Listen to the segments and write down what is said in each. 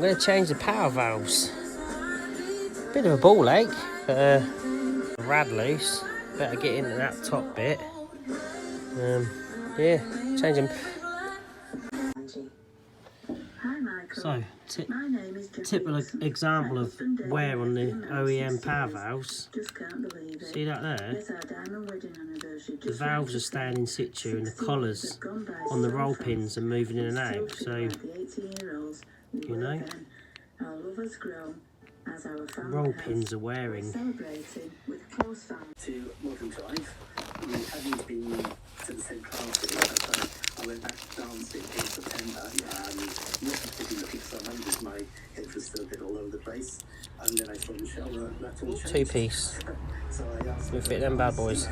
I'm going to change the power valves. Bit of a ball ache, but rad loose. Better get into that top bit. Yeah, change them. So, typical example of wear on the OEM power valves. See that there? The valves are staying in situ and the collars on the roll pins are moving in and out. So, you know, roll pins are wearing. To modern drive, I mean, having been to the same classes, I went back to dancing in September, not particularly looking so much because my head was still a bit all over the place, and then I saw Michelle, that all changed. Two-piece. So I asked We'll fit them bad boys.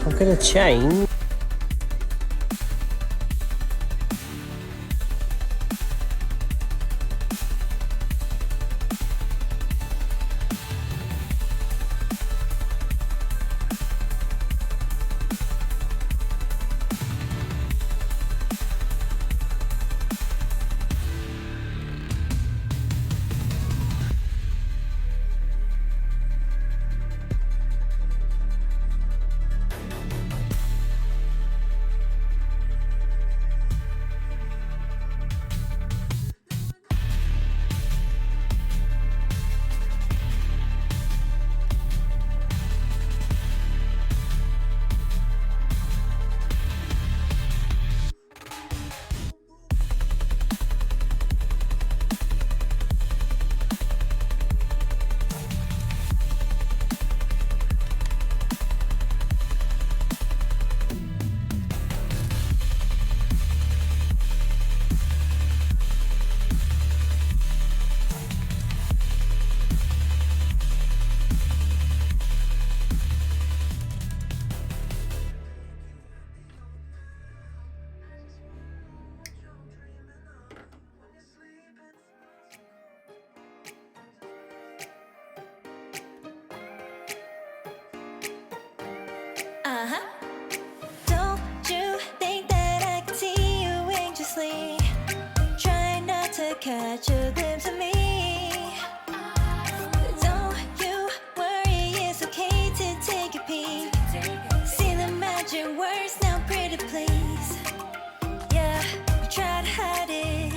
I'm going to change. Don't you think that I can see you anxiously, trying not to catch a glimpse of me? Don't you worry, it's okay to take a peek. See the magic words now, pretty please. Yeah, you try to hide it,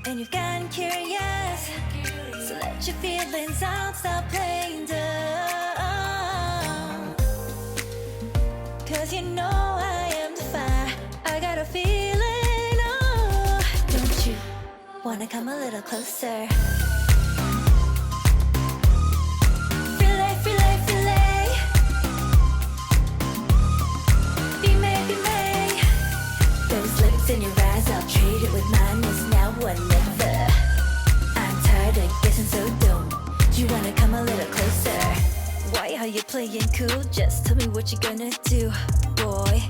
and you've gotten curious. So let your feelings out, stop playing dumb. 'Cause you know I am the fire, I got a feeling, oh. Don't you wanna come a little closer? Filet, filet, filet. Be may, be may. Those lips in your eyes, I'll trade it with mine. It's now or never. I'm tired of guessing so dumb. Do you wanna come a little closer? Why are you playing cool? Just tell me what you're gonna do, boy.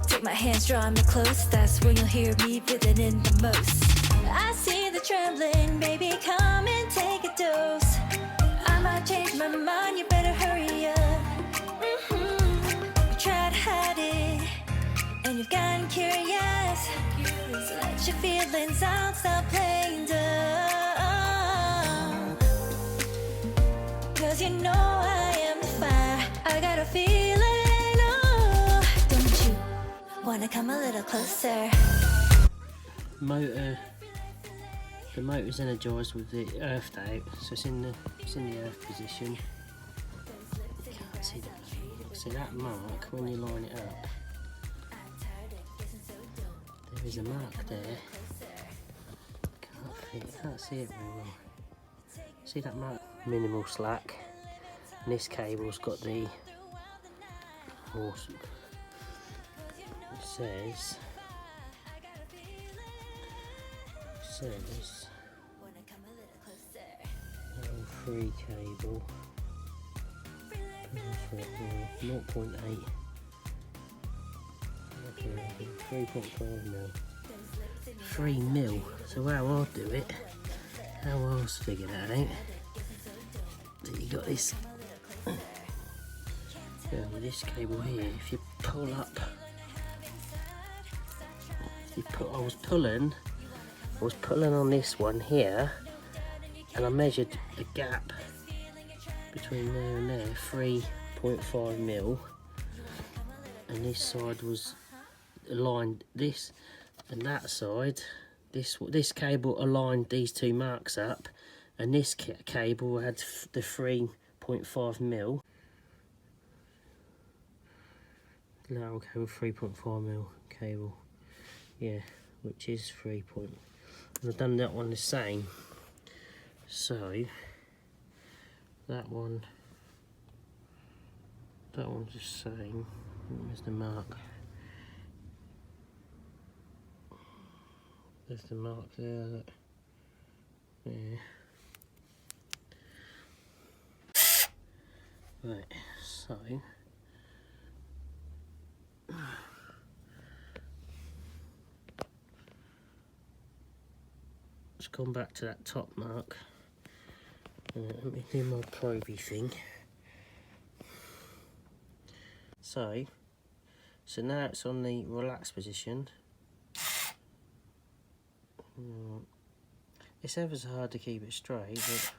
Take my hands, draw me close. That's when you'll hear me breathing in the most. I see the trembling, baby, come and take a dose. I might change my mind, you better hurry up. You try to hide it, and you've gotten curious. So let your feelings out, stop playing dumb. 'Cause you know I am the fire, I got a feeling, oh. Don't you wanna come a little closer? Motor The motor's energised with the earthed out, so it's in the earth position. Can't see that. See that mark when you line it up. There is a mark there. Can't see it very well. See that mark? Minimal slack. And this cable's got the awesome. It says L3 cable 0.8 3.5 mil. 3 mil. So how I'll do it, how I'll figure that out, that you got this this cable here. If you pull up, I was pulling on this one here, and I measured the gap between there and there, 3.5 mil, and this side was aligned, this and that side, this cable aligned these two marks up, and this cable had the 3.5 mil. Lateral cable 3.5 mil cable, yeah, which is 3 point. And I've done that one the same. So that one's the same. Where's the mark? There's the mark there. Look. Yeah. Right. So. Let's come back to that top mark. Let me do my probey thing. So now it's on the relaxed position. It's ever so hard to keep it straight, but